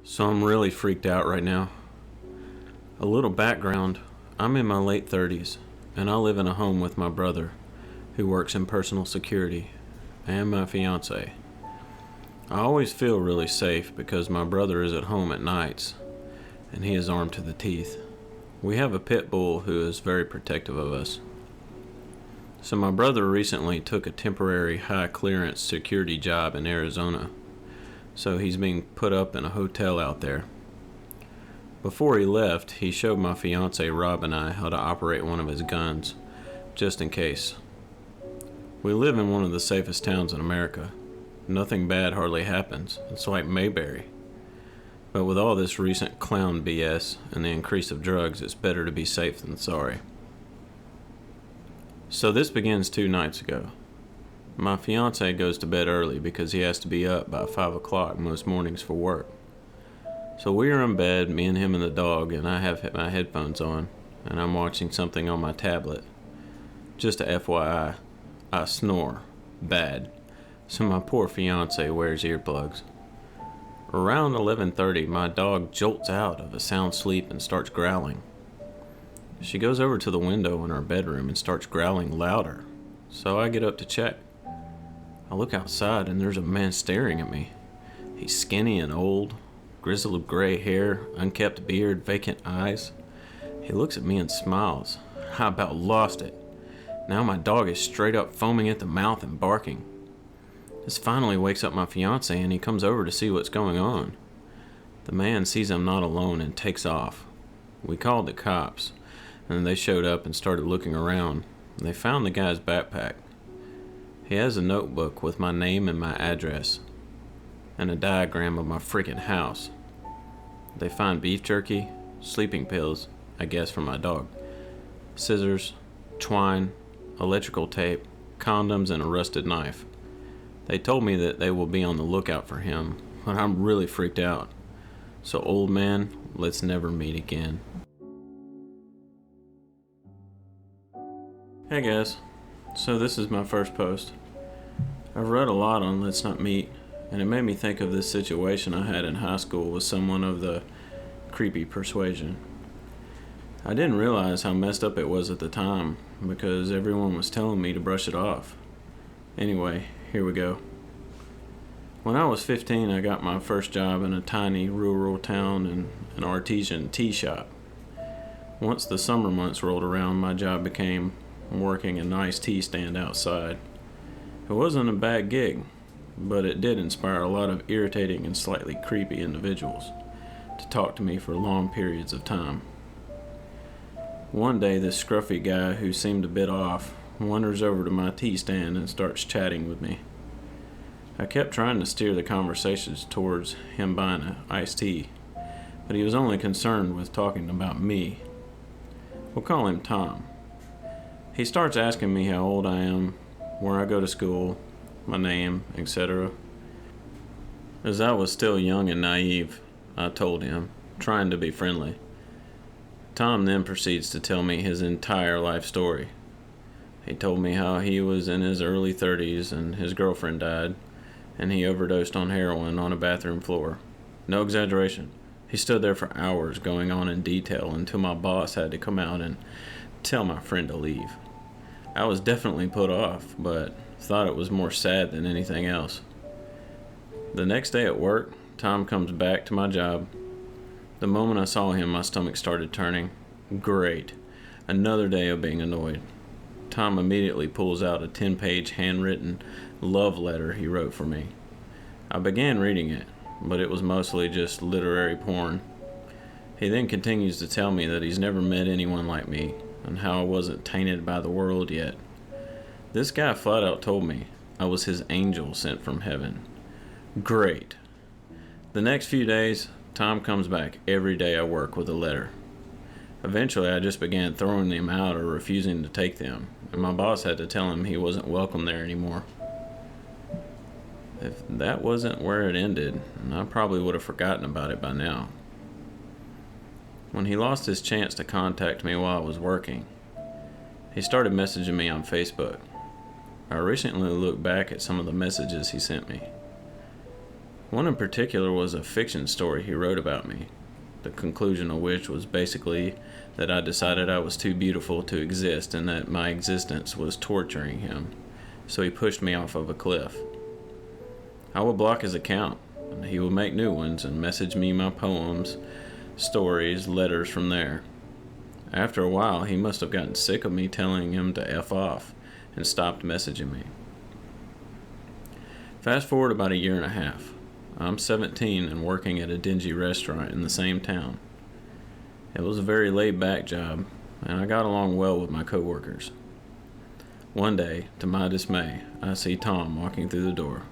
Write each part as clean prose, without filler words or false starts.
So I'm really freaked out right now. A little background, I'm in my late 30s, and I live in a home with my brother, who works in personal security, and my fiance. I always feel really safe because my brother is at home at nights, and he is armed to the teeth. We have a pit bull who is very protective of us. So my brother recently took a temporary high-clearance security job in Arizona, so he's being put up in a hotel out there. Before he left, he showed my fiance Rob and I how to operate one of his guns, just in case. We live in one of the safest towns in America. Nothing bad hardly happens. It's like Mayberry. But with all this recent clown BS and the increase of drugs, it's better to be safe than sorry. So this begins 2 nights ago. My fiance goes to bed early because he has to be up by 5 o'clock most mornings for work. So we are in bed, me and him and the dog, and I have my headphones on, and I'm watching something on my tablet. Just a FYI, I snore bad, so my poor fiance wears earplugs. Around 11:30, my dog jolts out of a sound sleep and starts growling. She goes over to the window in our bedroom and starts growling louder, so I get up to check. I look outside and there's a man staring at me. He's skinny and old, grizzled gray hair, unkempt beard, vacant eyes. He looks at me and smiles. I about lost it. Now my dog is straight up foaming at the mouth and barking. This finally wakes up my fiance and he comes over to see what's going on. The man sees I'm not alone and takes off. We called the cops and they showed up and started looking around. They found the guy's backpack. He has a notebook with my name and my address, and a diagram of my freaking house. They find beef jerky, sleeping pills, I guess for my dog, scissors, twine, electrical tape, condoms, and a rusted knife. They told me that they will be on the lookout for him, but I'm really freaked out. So old man, let's never meet again. Hey guys. So this is my first post. I've read a lot on Let's Not Meet, and it made me think of this situation I had in high school with someone of the creepy persuasion. I didn't realize how messed up it was at the time, because everyone was telling me to brush it off. Anyway, here we go. When I was 15, I got my first job in a tiny rural town in an artesian tea shop. Once the summer months rolled around, my job became working a nice tea stand outside. It wasn't a bad gig, but it did inspire a lot of irritating and slightly creepy individuals to talk to me for long periods of time. One day, this scruffy guy who seemed a bit off wanders over to my tea stand and starts chatting with me. I kept trying to steer the conversations towards him buying an iced tea, but he was only concerned with talking about me. We'll call him Tom. He starts asking me how old I am, where I go to school, my name, etc. As I was still young and naive, I told him, trying to be friendly. Tom then proceeds to tell me his entire life story. He told me how he was in his early 30s and his girlfriend died, and he overdosed on heroin on a bathroom floor. No exaggeration. He stood there for hours going on in detail until my boss had to come out and tell my friend to leave. I was definitely put off, but thought it was more sad than anything else. The next day at work, Tom comes back to my job. The moment I saw him, my stomach started turning. Great. Another day of being annoyed. Tom immediately pulls out a 10-page handwritten love letter he wrote for me. I began reading it, but it was mostly just literary porn. He then continues to tell me that he's never met anyone like me, and how I wasn't tainted by the world yet. This guy flat out told me I was his angel sent from heaven. Great. The next few days, Tom comes back every day I work with a letter. Eventually, I just began throwing them out or refusing to take them, and my boss had to tell him he wasn't welcome there anymore. If that wasn't where it ended, I probably would have forgotten about it by now. When he lost his chance to contact me while I was working, he started messaging me on Facebook. I recently looked back at some of the messages he sent me. One in particular was a fiction story he wrote about me, the conclusion of which was basically that I decided I was too beautiful to exist and that my existence was torturing him, so he pushed me off of a cliff. I would block his account, and he would make new ones and message me my poems, stories, letters from there. After a while, he must have gotten sick of me telling him to F off and stopped messaging me. Fast forward about a year and a half. I'm 17 and working at a dingy restaurant in the same town. It was a very laid-back job, and I got along well with my coworkers. One day, to my dismay, I see Tom walking through the door.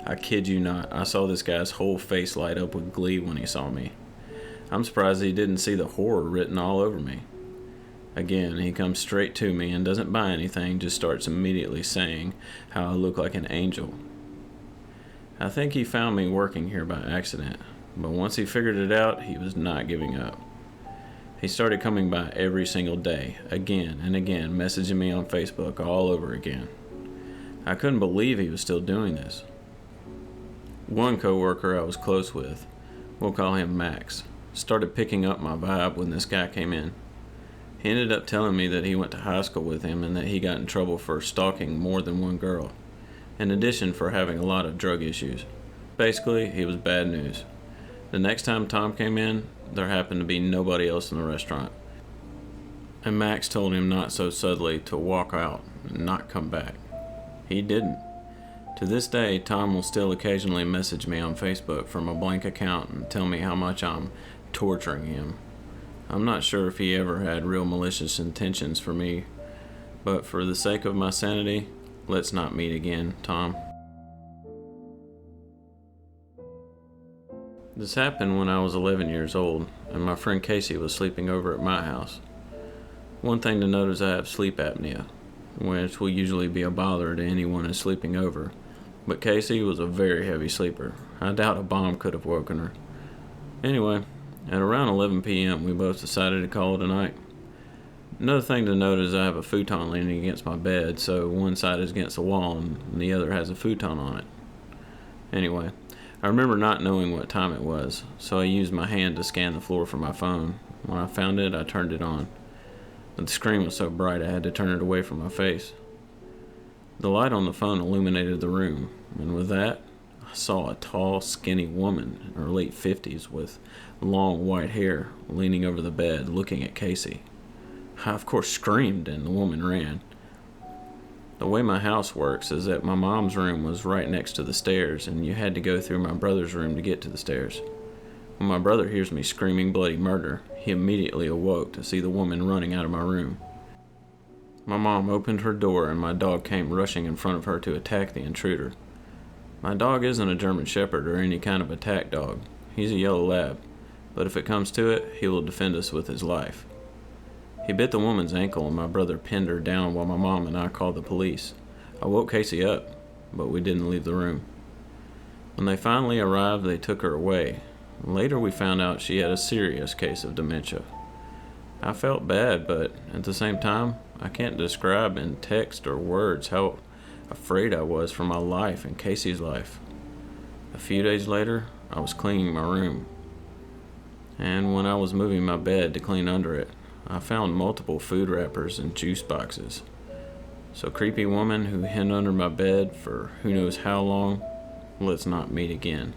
I kid you not, I saw this guy's whole face light up with glee when he saw me. I'm surprised he didn't see the horror written all over me. Again, he comes straight to me and doesn't buy anything, just starts immediately saying how I look like an angel. I think he found me working here by accident, but once he figured it out, he was not giving up. He started coming by every single day, again and again, messaging me on Facebook all over again. I couldn't believe he was still doing this. One coworker I was close with, we'll call him Max, started picking up my vibe when this guy came in. He ended up telling me that he went to high school with him and that he got in trouble for stalking more than one girl, in addition for having a lot of drug issues. Basically, he was bad news. The next time Tom came in, there happened to be nobody else in the restaurant, and Max told him not so subtly to walk out and not come back. He didn't. To this day, Tom will still occasionally message me on Facebook from a blank account and tell me how much I'm torturing him. I'm not sure if he ever had real malicious intentions for me, but for the sake of my sanity, let's not meet again, Tom. This happened when I was 11 years old, and my friend Casey was sleeping over at my house. One thing to note is I have sleep apnea, which will usually be a bother to anyone who's sleeping over, but Casey was a very heavy sleeper. I doubt a bomb could have woken her. Anyway, at around 11 p.m., we both decided to call it a night. Another thing to note is I have a futon leaning against my bed, so one side is against the wall and the other has a futon on it. Anyway, I remember not knowing what time it was, so I used my hand to scan the floor for my phone. When I found it, I turned it on. The screen was so bright I had to turn it away from my face. The light on the phone illuminated the room, and with that, I saw a tall, skinny woman in her late 50s with long white hair leaning over the bed looking at Casey. I, of course, screamed and the woman ran. The way my house works is that my mom's room was right next to the stairs, and you had to go through my brother's room to get to the stairs. When my brother hears me screaming bloody murder, he immediately awoke to see the woman running out of my room. My mom opened her door and my dog came rushing in front of her to attack the intruder. My dog isn't a German Shepherd or any kind of attack dog. He's a yellow lab, but if it comes to it, he will defend us with his life. He bit the woman's ankle and my brother pinned her down while my mom and I called the police. I woke Casey up, but we didn't leave the room. When they finally arrived, they took her away. Later we found out she had a serious case of dementia. I felt bad, but at the same time, I can't describe in text or words how afraid I was for my life and Casey's life. A few days later, I was cleaning my room. And when I was moving my bed to clean under it, I found multiple food wrappers and juice boxes. So creepy woman who hid under my bed for who knows how long, let's not meet again.